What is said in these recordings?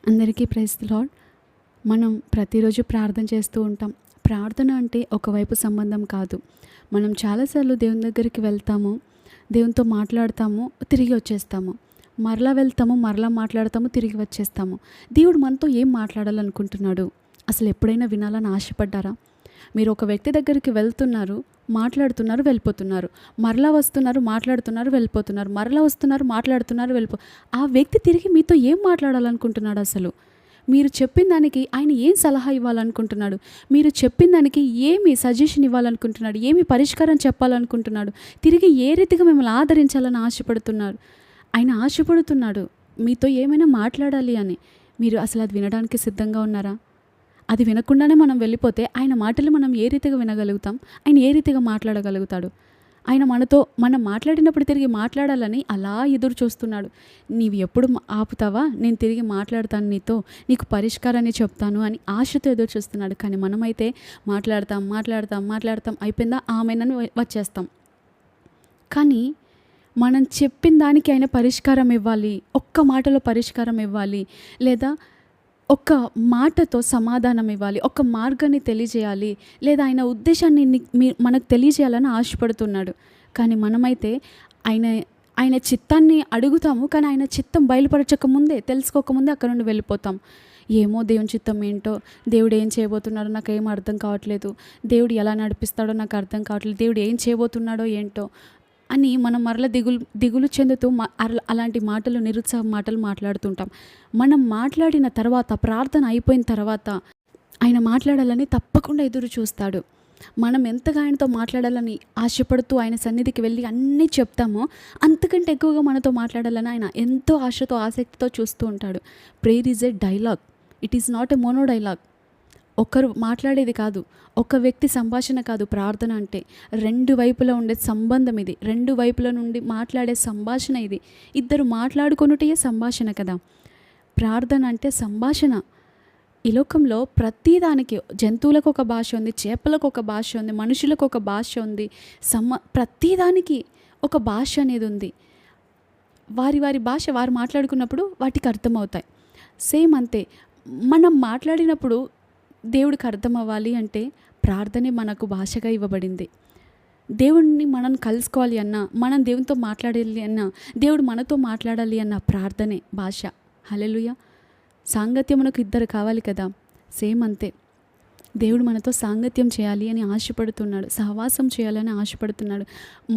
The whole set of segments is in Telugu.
అందరికీ ప్రైజ్ ది లార్డ్. మనం ప్రతిరోజు ప్రార్థన చేస్తూ ఉంటాం. ప్రార్థన అంటే ఒకవైపు సంబంధం కాదు. మనం చాలాసార్లు దేవుని దగ్గరికి వెళ్తాము, దేవునితో మాట్లాడతాము, తిరిగి వచ్చేస్తాము. మరలా వెళ్తాము, మరలా మాట్లాడతాము, తిరిగి వచ్చేస్తాము. దేవుడు మనతో ఏం మాట్లాడాలనుకుంటున్నాడు అసలు ఎప్పుడైనా వినాలని ఆశపడ్డారా? మీరు ఒక వ్యక్తి దగ్గరికి వెళ్తున్నారు, మాట్లాడుతున్నారు, వెళ్ళిపోతున్నారు. మరలా వస్తున్నారు, మాట్లాడుతున్నారు, వెళ్ళిపోతున్నారు. మరలా వస్తున్నారు, మాట్లాడుతున్నారు, ఆ వ్యక్తి తిరిగి మీతో ఏం మాట్లాడాలనుకుంటున్నాడు అసలు? మీరు చెప్పిన దానికి ఆయన ఏం సలహా ఇవ్వాలనుకుంటున్నాడు? మీరు చెప్పిన దానికి ఏమి సజెషన్ ఇవ్వాలనుకుంటున్నాడు? ఏమి పరిష్కారం చెప్పాలనుకుంటున్నాడు? తిరిగి ఏ రీతిగా మిమ్మల్ని ఆదరించాలని ఆశపడుతున్నారు? ఆయన ఆశపడుతున్నాడు మీతో ఏమైనా మాట్లాడాలి అని. మీరు అసలు అది వినడానికి సిద్ధంగా ఉన్నారా? అది వినకుండానే మనం వెళ్ళిపోతే ఆయన మాటలు మనం ఏ రీతిగా వినగలుగుతాం? ఆయన ఏ రీతిగా మాట్లాడగలుగుతాడు? ఆయన మనం మాట్లాడినప్పుడు తిరిగి మాట్లాడాలని అలా ఎదురు చూస్తున్నాడు. నీవు ఎప్పుడు ఆపుతావా? నేను తిరిగి మాట్లాడతాను నీతో, నీకు పరిష్కారాన్ని చెప్తాను అని ఆశతో ఎదురు చూస్తున్నాడు. కానీ మనమైతే మాట్లాడతాం అయిపోయిందా ఆమెనని వచ్చేస్తాం. కానీ మనం చెప్పిన దానికి ఆయన పరిష్కారం ఇవ్వాలి, ఒక్క మాటలో పరిష్కారం ఇవ్వాలి, లేదా ఒక్క మాటతో సమాధానం ఇవ్వాలి, ఒక మార్గాన్ని తెలియజేయాలి, లేదా ఆయన ఉద్దేశాన్ని మనకు తెలియజేయాలని ఆశపడుతున్నాడు. కానీ మనమైతే ఆయన చిత్తాన్ని అడుగుతాము, కానీ ఆయన చిత్తం బయలుపరచకముందే, తెలుసుకోకముందే అక్కడ నుండి వెళ్ళిపోతాం. ఏమో దేవుని చిత్తం ఏంటో, దేవుడు ఏం చేయబోతున్నాడో నాకు ఏం అర్థం కావట్లేదు, దేవుడు ఎలా నడిపిస్తాడో నాకు అర్థం కావట్లేదు, దేవుడు ఏం చేయబోతున్నాడో ఏంటో అని మనం మరల దిగులు చెందుతూ అలాంటి మాటలు, నిరుత్సాహ మాటలు మాట్లాడుతుంటాం. మనం మాట్లాడిన తర్వాత, ప్రార్థన అయిపోయిన తర్వాత ఆయన మాట్లాడాలని తప్పకుండా ఎదురు చూస్తాడు. మనం ఎంతగా ఆయనతో మాట్లాడాలని ఆశపడుతూ ఆయన సన్నిధికి వెళ్ళి అన్నీ చెప్తామో అంతకంటే ఎక్కువగా మనతో మాట్లాడాలని ఆయన ఎంతో ఆశతో, ఆసక్తితో చూస్తూ ఉంటాడు. Prayer is a dialogue, it is not a mono dialogue. ఒకరు మాట్లాడేది కాదు, ఒక వ్యక్తి సంభాషణ కాదు. ప్రార్థన అంటే రెండు వైపులా ఉండే సంబంధం ఇది, రెండు వైపుల నుండి మాట్లాడే సంభాషణ ఇది. ఇద్దరు మాట్లాడుకొనుటే సంభాషణ కదా. ప్రార్థన అంటే సంభాషణ. ఈ లోకంలో ప్రతిదానికి, జంతువులకు ఒక భాష ఉంది, చేపలకు ఒక భాష ఉంది, మనుషులకు ఒక భాష ఉంది, ప్రతిదానికి ఒక భాష అనేది ఉంది. వారి వారి భాష వారు మాట్లాడుకున్నప్పుడు వాటికి అర్థమవుతాయి. సేమ్ అంతే, మనం మాట్లాడినప్పుడు దేవుడికి అర్థం అవ్వాలి అంటే ప్రార్థనే మనకు భాషగా ఇవ్వబడింది. దేవుడిని మనం కలుసుకోవాలి అన్నా, మనం దేవునితో మాట్లాడాలి అన్నా, దేవుడు మనతో మాట్లాడాలి అన్న ప్రార్థనే భాష. హల్లెలూయా. సాంగత్యం మనకు ఇద్దరు కావాలి కదా. సేమ్ అంతే, దేవుడు మనతో సాంగత్యం చేయాలి అని ఆశపడుతున్నాడు, సహవాసం చేయాలని ఆశపడుతున్నాడు.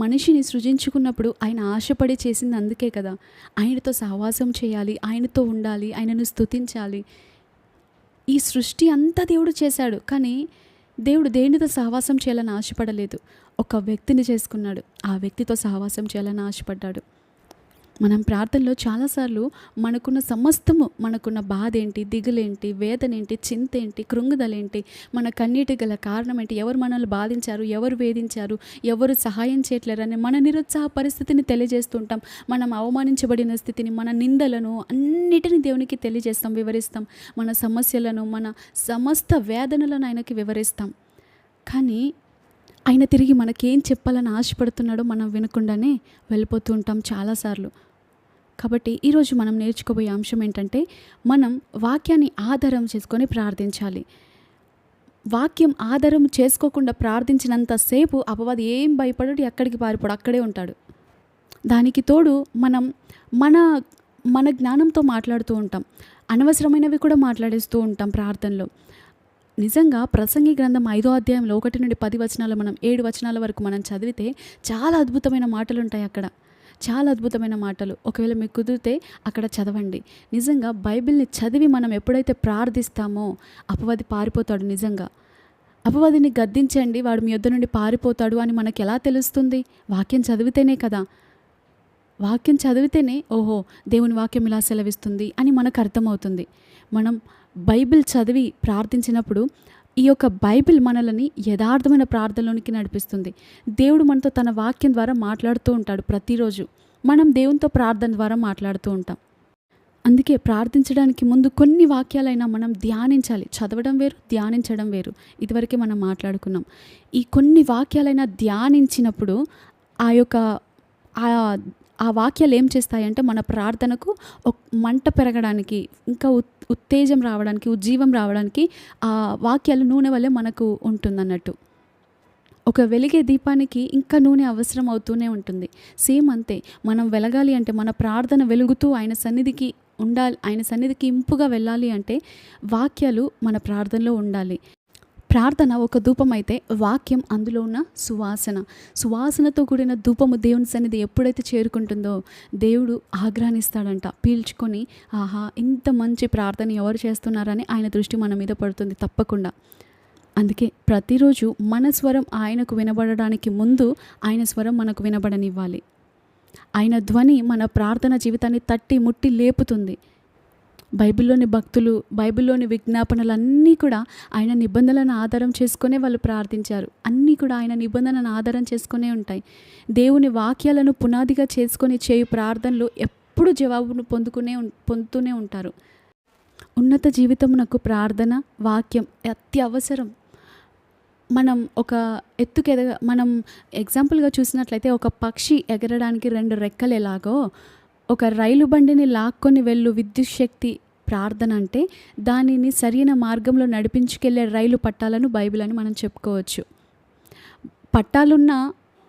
మనిషిని సృజించుకున్నప్పుడు ఆయన ఆశపడి చేసింది అందుకే కదా. ఆయనతో సహవాసం చేయాలి, ఆయనతో ఉండాలి, ఆయనను స్తుతించాలి. ఈ సృష్టి అంతా దేవుడు చేశాడు, కానీ దేవుడు దేనితో సహవాసం చేయాలని ఆశపడలేదు. ఒక వ్యక్తిని చేసుకున్నాడు, ఆ వ్యక్తితో సహవాసం చేయాలని ఆశపడ్డాడు. మనం ప్రార్థనలో చాలాసార్లు మనకున్న సమస్తము, మనకున్న బాధ ఏంటి, దిగులేంటి, వేదనేంటి, చింత ఏంటి, కృంగుదలేంటి, మన కన్నీటి గల కారణం ఏంటి, ఎవరు మనల్ని బాధించారు, ఎవరు వేధించారు, ఎవరు సహాయం చేయట్లేరని మన నిరుత్సాహ పరిస్థితిని తెలియజేస్తుంటాం. మనం అవమానించబడిన స్థితిని, మన నిందలను అన్నిటినీ దేవునికి తెలియజేస్తాం, వివరిస్తాం. మన సమస్యలను, మన సమస్త వేదనలను ఆయనకి వివరిస్తాం. కానీ ఆయన తిరిగి మనకేం చెప్పాలని ఆశపడుతున్నాడో మనం వినకుండానే వెళ్ళిపోతూ ఉంటాం చాలాసార్లు. కాబట్టి ఈరోజు మనం నేర్చుకోబోయే అంశం ఏంటంటే, మనం వాక్యాన్ని ఆధారం చేసుకొని ప్రార్థించాలి. వాక్యం ఆధారం చేసుకోకుండా ప్రార్థించినంతసేపు అపవాది ఏం భయపడడు, ఎక్కడికి పారిపోడు, అక్కడే ఉంటాడు. దానికి తోడు మనం మన జ్ఞానంతో మాట్లాడుతూ ఉంటాం, అనవసరమైనవి కూడా మాట్లాడేస్తూ ఉంటాం ప్రార్థనలో. నిజంగా ప్రసంగి గ్రంథం 5వ అధ్యాయంలో 1 నుండి 10 వచనాలు, మనం 7 వచనాల వరకు మనం చదివితే చాలా అద్భుతమైన మాటలు ఉంటాయి అక్కడ, చాలా అద్భుతమైన మాటలు. ఒకవేళ మీకు కుదిరితే అక్కడ చదవండి. నిజంగా బైబిల్ని చదివి మనం ఎప్పుడైతే ప్రార్థిస్తామో అపవాది పారిపోతాడు. నిజంగా అపవాదిని గద్దించండి, వాడు మీ యొద్ద నుండి పారిపోతాడు అని మనకు ఎలా తెలుస్తుంది? వాక్యం చదివితేనే కదా. వాక్యం చదివితేనే ఓహో దేవుని వాక్యం ఇలా సెలవిస్తుంది అని మనకు అర్థమవుతుంది. మనం బైబిల్ చదివి ప్రార్థించినప్పుడు ఈ యొక్క బైబిల్ మనల్ని యథార్థమైన ప్రార్థనలోనికి నడిపిస్తుంది. దేవుడు మనతో తన వాక్యం ద్వారా మాట్లాడుతూ ఉంటాడు ప్రతిరోజు. మనం దేవునితో ప్రార్థన ద్వారా మాట్లాడుతూ ఉంటాం. అందుకే ప్రార్థించడానికి ముందు కొన్ని వాక్యాలైనా మనం ధ్యానించాలి. చదవడం వేరు, ధ్యానించడం వేరు. ఇదివరకే మనం మాట్లాడుకున్నాం. ఈ కొన్ని వాక్యాలైనా ధ్యానించినప్పుడు ఆ వాక్యాలు ఏం చేస్తాయంటే మన ప్రార్థనకు మంట పెరగడానికి, ఇంకా ఉత్తేజం రావడానికి, ఉజ్జీవం రావడానికి ఆ వాక్యాలు నూనె వలె మనకు ఉంటుందన్నట్టు. ఒక వెలిగే దీపానికి ఇంకా నూనె అవసరం అవుతూనే ఉంటుంది. సేమ్ అంతే, మనం వెలగాలి అంటే, మన ప్రార్థన వెలుగుతూ ఆయన సన్నిధికి ఉండాలి, ఆయన సన్నిధికి ఇంపుగా వెళ్ళాలి అంటే వాక్యాలు మన ప్రార్థనలో ఉండాలి. ప్రార్థన ఒక ధూపం అయితే వాక్యం అందులో ఉన్న సువాసనతో కూడిన ధూపము దేవుని సన్నిధి ఎప్పుడైతే చేరుకుంటుందో దేవుడు ఆగ్రహిస్తాడంట. పీల్చుకొని, ఆహా, ఇంత మంచి ప్రార్థన ఎవరు చేస్తున్నారని ఆయన దృష్టి మన మీద పడుతుంది తప్పకుండా. అందుకే ప్రతిరోజు మన స్వరం ఆయనకు వినబడడానికి ముందు ఆయన స్వరం మనకు వినబడనివ్వాలి. ఆయన ధ్వని మన ప్రార్థన జీవితాన్ని తట్టి ముట్టి లేపుతుంది. బైబిల్లోని భక్తులు, బైబిల్లోని విజ్ఞాపనలన్నీ కూడా ఆయన నిబంధనలను ఆధారం చేసుకునే వాళ్ళు ప్రార్థించారు. అన్నీ కూడా ఆయన నిబంధనలను ఆధారం చేసుకునే ఉంటాయి. దేవుని వాక్యాలను పునాదిగా చేసుకొని చేయు ప్రార్థనలు ఎప్పుడు జవాబును పొందుతూనే ఉంటారు. ఉన్నత జీవితమునకు ప్రార్థన, వాక్యం అత్యవసరం. మనం ఒక మనం ఎగ్జాంపుల్గా చూసినట్లయితే, ఒక పక్షి ఎగరడానికి 2 రెక్కలు ఎలాగో, ఒక రైలు బండిని లాక్కొని వెళ్ళు విద్యుత్ శక్తి ప్రార్థన అంటే, దానిని సరైన మార్గంలో నడిపించుకెళ్లే రైలు పట్టాలను బైబిల్ అని మనం చెప్పుకోవచ్చు. పట్టాలున్న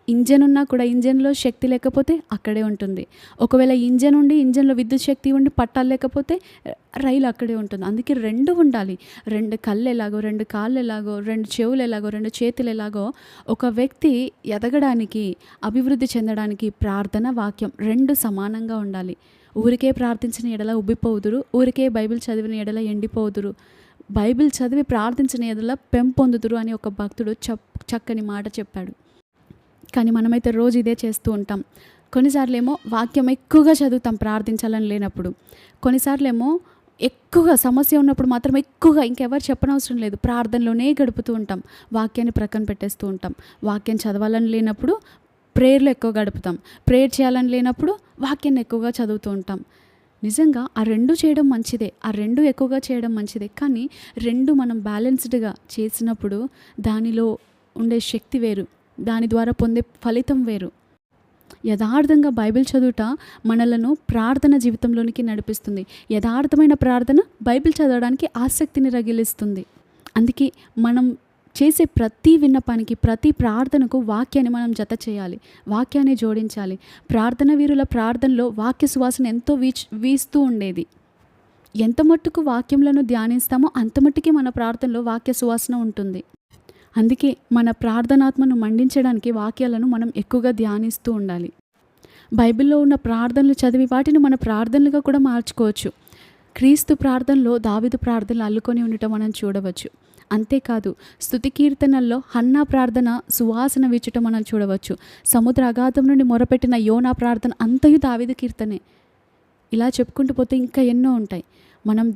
ఇంజన్ ఉన్నా కూడా ఇంజన్లో శక్తి లేకపోతే అక్కడే ఉంటుంది. ఒకవేళ ఇంజన్ ఉండి ఇంజన్లో విద్యుత్ శక్తి ఉండి పట్టాలు లేకపోతే రైలు అక్కడే ఉంటుంది. అందుకే 2 ఉండాలి. 2 కళ్ళు ఎలాగో, 2 కాళ్ళు ఎలాగో, 2 చెవులు ఎలాగో, 2 చేతులు ఎలాగో, ఒక వ్యక్తి ఎదగడానికి, అభివృద్ధి చెందడానికి ప్రార్థన, వాక్యం 2 సమానంగా ఉండాలి. ఊరికే ప్రార్థించిన ఎడల ఉబ్బిపోదురు, ఊరికే బైబిల్ చదివిన ఎడల ఎండిపోదురు, బైబిల్ చదివి ప్రార్థించిన ఎడల పెంపొందుదురు అని ఒక భక్తుడు చక్కని మాట చెప్పాడు. కానీ మనమైతే రోజు ఇదే చేస్తూ ఉంటాం. కొన్నిసార్లేమో వాక్యం ఎక్కువగా చదువుతాం ప్రార్థించాలని లేనప్పుడు. కొన్నిసార్లేమో ఎక్కువగా సమస్య ఉన్నప్పుడు మాత్రం ఎక్కువగా ఇంకెవరు చెప్పనవసరం లేదు, ప్రార్థనలోనే గడుపుతూ ఉంటాం. వాక్యాన్ని ప్రక్కన పెట్టేస్తూ ఉంటాం. వాక్యం చదవాలని లేనప్పుడు ప్రేయర్లో ఎక్కువ గడుపుతాం. ప్రేయర్ చేయాలని లేనప్పుడు వాక్యాన్ని ఎక్కువగా చదువుతూ ఉంటాం. నిజంగా ఆ 2 చేయడం మంచిదే, ఆ 2 ఎక్కువగా చేయడం మంచిదే. కానీ 2 మనం బ్యాలెన్స్డ్గా చేసినప్పుడు దానిలో ఉండే శక్తి వేరు, దాని ద్వారా పొందే ఫలితం వేరు. యథార్థంగా బైబిల్ చదువుట మనలను ప్రార్థన జీవితంలోనికి నడిపిస్తుంది. యథార్థమైన ప్రార్థన బైబిల్ చదవడానికి ఆసక్తిని రగిలిస్తుంది. అందుకే మనం చేసే ప్రతి విన్నపానికి, ప్రతి ప్రార్థనకు వాక్యాన్ని మనం జత చేయాలి, వాక్యాన్ని జోడించాలి. ప్రార్థన వీరుల ప్రార్థనలో వాక్య సువాసన ఎంతో వీస్తూ ఉండేది. ఎంత మట్టుకు వాక్యములను ధ్యానిస్తామో అంత మట్టుకి మన ప్రార్థనలో వాక్య సువాసన ఉంటుంది. అందుకే మన ప్రార్థనాత్మను మండించడానికి వాక్యాలను మనం ఎక్కువగా ధ్యానిస్తూ ఉండాలి. బైబిల్లో ఉన్న ప్రార్థనలు చదివి వాటిని మన ప్రార్థనలుగా కూడా మార్చుకోవచ్చు. క్రీస్తు ప్రార్థనలో దావీదు ప్రార్థనలు అల్లుకొని ఉండటం మనం చూడవచ్చు. అంతేకాదు, స్తుతి కీర్తనల్లో హన్నా ప్రార్థన సువాసన వీచటం మనం చూడవచ్చు. సముద్ర అగాధం నుండి మొరపెట్టిన యోనా ప్రార్థన అంతయు దావీదు కీర్తనే. ఇలా చెప్పుకుంటూ పోతే ఇంకా ఎన్నో ఉంటాయి. మనం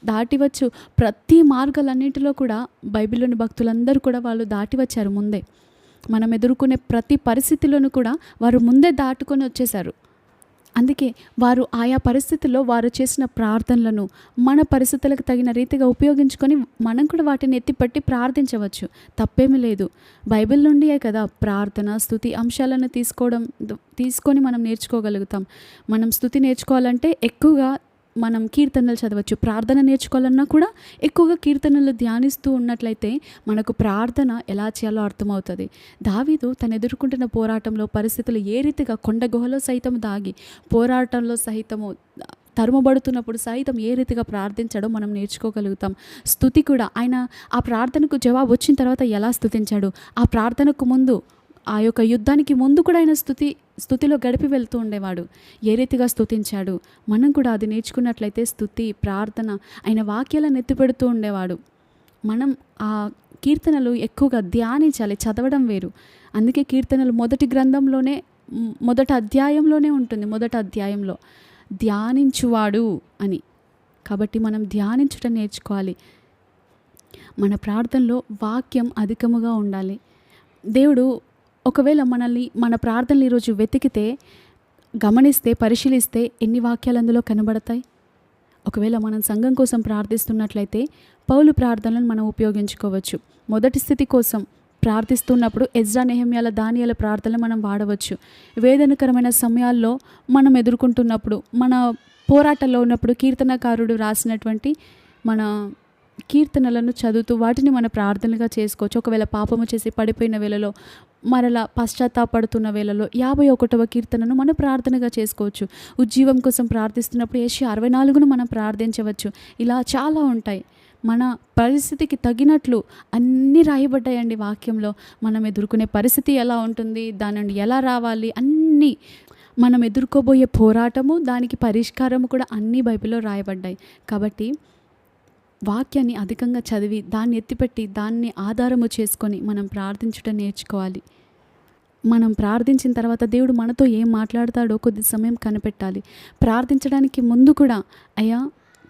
దాటివచ్చు ప్రతి మార్గాలన్నింటిలో కూడా బైబిల్లోని భక్తులందరూ కూడా వాళ్ళు దాటి వచ్చారు ముందే. మనం ఎదుర్కొనే ప్రతి పరిస్థితిలోనూ కూడా వారు ముందే దాటుకొని వచ్చేశారు. అందుకే వారు ఆయా పరిస్థితుల్లో వారు చేసిన ప్రార్థనలను మన పరిస్థితులకు తగిన రీతిగా ఉపయోగించుకొని మనం కూడా వాటిని ఎత్తిపట్టి ప్రార్థించవచ్చు. తప్పేమీ లేదు. బైబిల్ నుండియే కదా ప్రార్థన, స్తుతి అంశాలను తీసుకొని మనం నేర్చుకోగలుగుతాం. మనం స్తుతి నేర్చుకోవాలంటే ఎక్కువగా మనం కీర్తనలు చదవచ్చు. ప్రార్థన నేర్చుకోవాలన్నా కూడా ఎక్కువగా కీర్తనలు ధ్యానిస్తూ ఉన్నట్లయితే మనకు ప్రార్థన ఎలా చేయాలో అర్థమవుతుంది. దావీదు తను ఎదుర్కొంటున్న పోరాటంలో పరిస్థితులు ఏ రీతిగా కొండ గుహలో సైతం దాగి, పోరాటంలో సహితము తరుమబడుతున్నప్పుడు సైతం ఏ రీతిగా ప్రార్థించాడో మనం నేర్చుకోగలుగుతాం. స్తుతి కూడా ఆయన ఆ ప్రార్థనకు జవాబు వచ్చిన తర్వాత ఎలా స్తుతించాడు, ఆ ప్రార్థనకు ముందు, ఆ యొక్క యుద్ధానికి ముందు కూడా ఆయన స్తుతిలో గడిపి వెళ్తూ ఉండేవాడు. ఏ రీతిగా స్తుతించాడు, మనం కూడా అది నేర్చుకున్నట్లయితే స్తుతి, ప్రార్థన, ఆయన వాక్యాలను ఎత్తిపెడుతూ ఉండేవాడు. మనం ఆ కీర్తనలు ఎక్కువగా ధ్యానించాలి, చదవడం వేరు. అందుకే కీర్తనలు మొదటి అధ్యాయంలోనే ఉంటుంది. మొదటి అధ్యాయంలో ధ్యానించువాడు అని. కాబట్టి మనం ధ్యానించడం నేర్చుకోవాలి. మన ప్రార్థనలో వాక్యం అధికముగా ఉండాలి. దేవుడు ఒకవేళ మన ప్రార్థనలు ఈరోజు వెతికితే, గమనిస్తే, పరిశీలిస్తే ఎన్ని వాక్యాలు అందులో కనబడతాయి. ఒకవేళ మనం సంఘం కోసం ప్రార్థిస్తున్నట్లయితే పౌలు ప్రార్థనలను మనం ఉపయోగించుకోవచ్చు. మొదటి స్థితి కోసం ప్రార్థిస్తున్నప్పుడు ఎజ్రా, నెహెమ్యాల, దానియేల ప్రార్థనలు మనం వాడవచ్చు. వేదనకరమైన సమయాల్లో మనం ఎదుర్కొంటున్నప్పుడు, మన పోరాటంలో ఉన్నప్పుడు కీర్తనకారుడు రాసినటువంటి మన కీర్తనలను చదువుతూ వాటిని మన ప్రార్థనలుగా చేసుకోవచ్చు. ఒకవేళ పాపము చేసి పడిపోయిన వేళలో, మరలా పశ్చాత్తాపడుతున్న వేళలో 51వ కీర్తనను మనం ప్రార్థనగా చేసుకోవచ్చు. ఉజ్జీవం కోసం ప్రార్థిస్తున్నప్పుడు యెషయా 64ను మనం ప్రార్థించవచ్చు. ఇలా చాలా ఉంటాయి. మన పరిస్థితికి తగినట్లు అన్నీ రాయబడ్డాయండి వాక్యంలో. మనం ఎదుర్కొనే పరిస్థితి ఎలా ఉంటుంది, దాని నుండి ఎలా రావాలి, అన్నీ మనం ఎదుర్కోబోయే పోరాటము, దానికి పరిష్కారము కూడా అన్నీ బైబిల్లో రాయబడ్డాయి. కాబట్టి వాక్యాన్ని అధికంగా చదివి దాన్ని ఎత్తిపెట్టి దాన్ని ఆధారము చేసుకొని మనం ప్రార్థించుట నేర్చుకోవాలి. మనం ప్రార్థించిన తర్వాత దేవుడు మనతో ఏం మాట్లాడతాడో కొద్ది సమయం కనిపెట్టాలి. ప్రార్థించడానికి ముందు కూడా, అయ్యా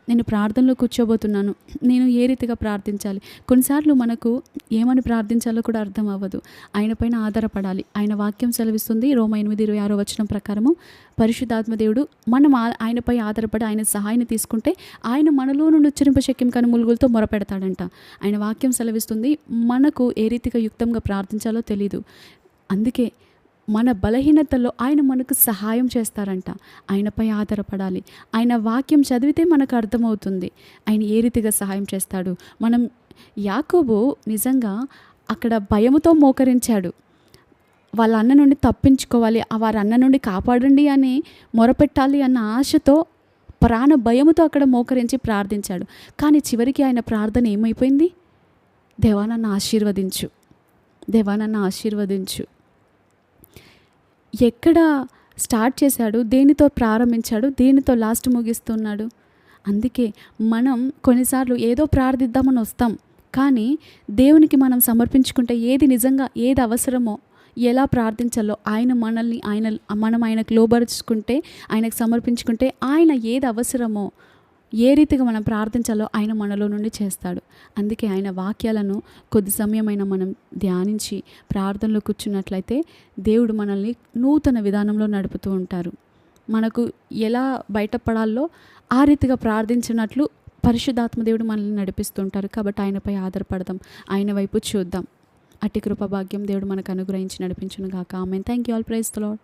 నేను ప్రార్థనలో కూర్చోబోతున్నాను, నేను ఏ రీతిగా ప్రార్థించాలి. కొన్నిసార్లు మనకు ఏమని ప్రార్థించాలో కూడా అర్థం అవ్వదు. ఆయన పైన ఆధారపడాలి. ఆయన వాక్యం సెలవిస్తుంది, రోమా 8:26 ప్రకారము, పరిశుద్ధాత్మ దేవుడు మనం ఆయనపై ఆధారపడి ఆయన సహాయాన్ని తీసుకుంటే ఆయన మనలో నుండి ఉచ్చరింపశక్యం కాని మూలుగులతో మొరపెడతాడంట. ఆయన వాక్యం సెలవిస్తుంది, మనకు ఏ రీతిగా యుక్తంగా ప్రార్థించాలో తెలీదు. అందుకే మన బలహీనతల్లో ఆయన మనకు సహాయం చేస్తారంట. ఆయనపై ఆధారపడాలి. ఆయన వాక్యం చదివితే మనకు అర్థమవుతుంది ఆయన ఏ రీతిగా సహాయం చేస్తాడు. యాకోబు నిజంగా అక్కడ భయముతో మోకరించాడు. వాళ్ళ అన్న నుండి తప్పించుకోవాలి, వారి అన్న నుండి కాపాడండి అని మొరపెట్టాలి అన్న ఆశతో, ప్రాణ భయముతో అక్కడ మోకరించి ప్రార్థించాడు. కానీ చివరికి ఆయన ప్రార్థన ఏమైపోయింది? దేవా నన్ను ఆశీర్వదించు, దేవా నన్ను ఆశీర్వదించు. ఎక్కడ స్టార్ట్ చేశాడు, దేనితో ప్రారంభించాడు, దేనితో లాస్ట్ ముగిస్తున్నాడు. అందుకే మనం కొన్నిసార్లు ఏదో ప్రార్థిద్దామని వస్తాం, కానీ దేవునికి మనం సమర్పించుకుంటే ఏది నిజంగా ఏది అవసరమో, ఎలా ప్రార్థించాలో మనం ఆయనకు లోబరుచుకుంటే, ఆయనకు సమర్పించుకుంటే, ఆయన ఏది అవసరమో, ఏ రీతిగా మనం ప్రార్థించాలో ఆయన మనలో నుండి చేస్తాడు. అందుకే ఆయన వాక్యాలను కొద్ది సమయమైనా మనం ధ్యానించి ప్రార్థనలో కూర్చున్నట్లయితే దేవుడు మనల్ని నూతన విధానంలో నడుపుతూ ఉంటారు. మనకు ఎలా బయటపడాలో ఆ రీతిగా ప్రార్థించినట్లు పరిశుద్ధాత్మ దేవుడు మనల్ని నడిపిస్తుంటారు. కాబట్టి ఆయనపై ఆధారపడదాం, ఆయన వైపు చూద్దాం. అట్టి కృప భాగ్యం దేవుడు మనకు అనుగ్రహించి నడిపించును గాక. Amen. Thank you all. Praise the lord.